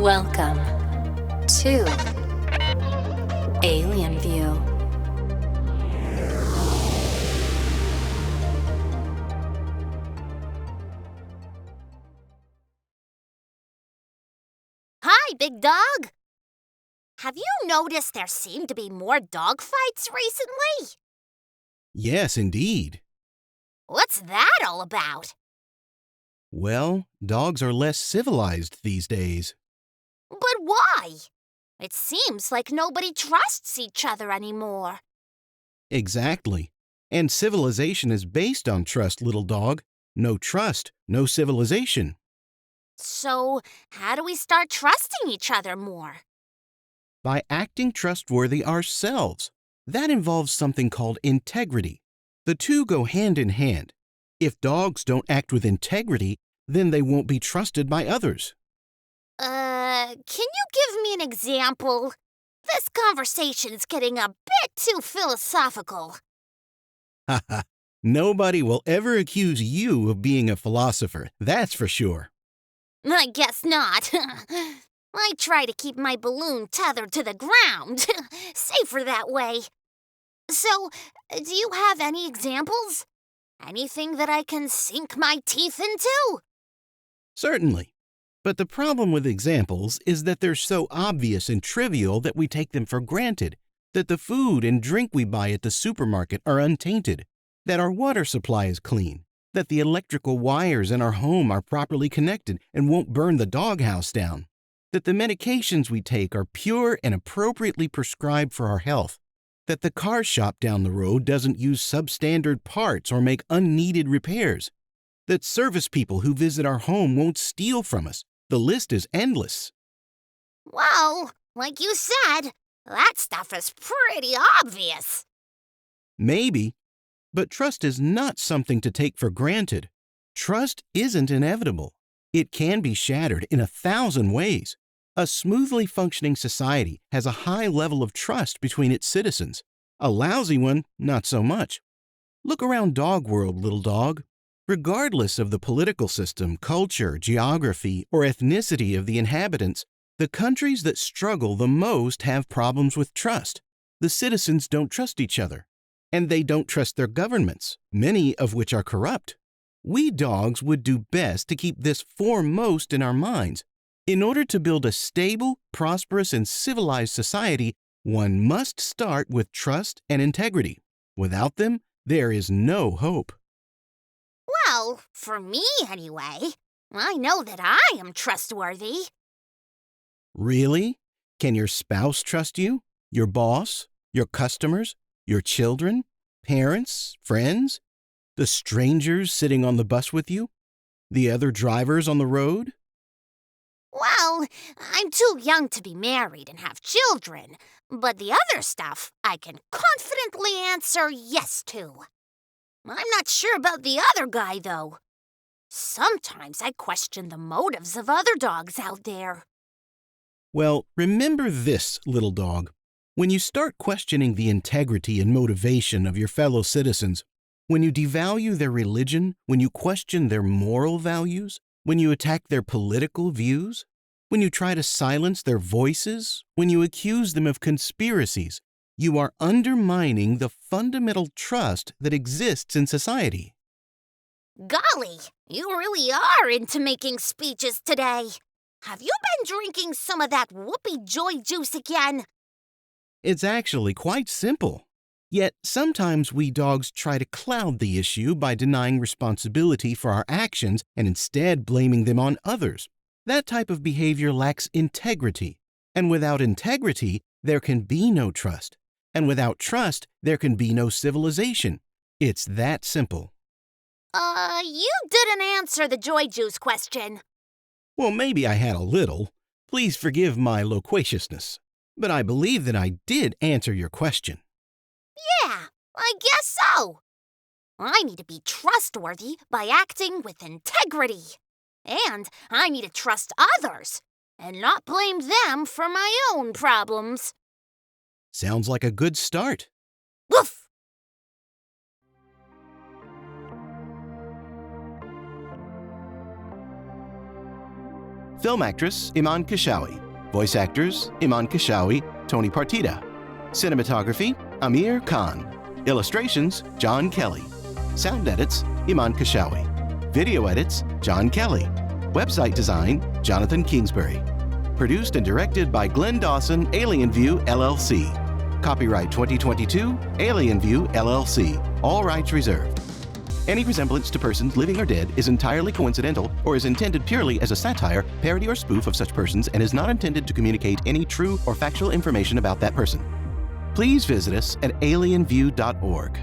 Welcome to Alien View. Hi, big dog. Have you noticed there seem to be more dog fights recently? Yes, indeed. What's that all about? Well, dogs are less civilized these days. But why? It seems like nobody trusts each other anymore. Exactly. And civilization is based on trust, little dog. No trust, no civilization. So, how do we start trusting each other more? By acting trustworthy ourselves. That involves something called integrity. The two go hand in hand. If dogs don't act with integrity, then they won't be trusted by others. Can you give me an example? This conversation's getting a bit too philosophical. Haha. Nobody will ever accuse you of being a philosopher, that's for sure. I guess not. I try to keep my balloon tethered to the ground. Safer that way. So, do you have any examples? Anything that I can sink my teeth into? Certainly. But the problem with examples is that they're so obvious and trivial that we take them for granted, that the food and drink we buy at the supermarket are untainted, that our water supply is clean, that the electrical wires in our home are properly connected and won't burn the doghouse down, that the medications we take are pure and appropriately prescribed for our health, that the car shop down the road doesn't use substandard parts or make unneeded repairs, that service people who visit our home won't steal from us. The list is endless. Well, like you said, that stuff is pretty obvious. Maybe, but trust is not something to take for granted. Trust isn't inevitable. It can be shattered in 1,000 ways. A smoothly functioning society has a high level of trust between its citizens. A lousy one, not so much. Look around DogWorld, little dog. Regardless of the political system, culture, geography, or ethnicity of the inhabitants, the countries that struggle the most have problems with trust. The citizens don't trust each other, and they don't trust their governments, many of which are corrupt. We dogs would do best to keep this foremost in our minds. In order to build a stable, prosperous, and civilized society, one must start with trust and integrity. Without them, there is no hope. Well, for me anyway, I know that I am trustworthy. Really? Can your spouse trust you? Your boss? Your customers? Your children? Parents? Friends? The strangers sitting on the bus with you? The other drivers on the road? Well, I'm too young to be married and have children, but the other stuff I can confidently answer yes to. I'm not sure about the other guy, though. Sometimes I question the motives of other dogs out there. Well, remember this, little dog. When you start questioning the integrity and motivation of your fellow citizens, when you devalue their religion, when you question their moral values, when you attack their political views, when you try to silence their voices, when you accuse them of conspiracies, you are undermining the fundamental trust that exists in society. Golly, you really are into making speeches today. Have you been drinking some of that whoopee joy juice again? It's actually quite simple. Yet sometimes we dogs try to cloud the issue by denying responsibility for our actions and instead blaming them on others. That type of behavior lacks integrity. And without integrity, there can be no trust. And without trust, there can be no civilization. It's that simple. You didn't answer the joy juice question. Well, maybe I had a little. Please forgive my loquaciousness. But I believe that I did answer your question. Yeah, I guess so. I need to be trustworthy by acting with integrity. And I need to trust others and not blame them for my own problems. Sounds like a good start. Woof! Film actress Iman Kashawi. Voice actors Iman Kashawi, Tony Partida. Cinematography Amir Khan. Illustrations John Kelly. Sound edits Iman Kashawi. Video edits John Kelly. Website design Jonathan Kingsbury. Produced and directed by Glenn Dawson, Alien View, LLC. Copyright 2022, Alien View, LLC. All rights reserved. Any resemblance to persons living or dead is entirely coincidental or is intended purely as a satire, parody, or spoof of such persons and is not intended to communicate any true or factual information about that person. Please visit us at alienview.org.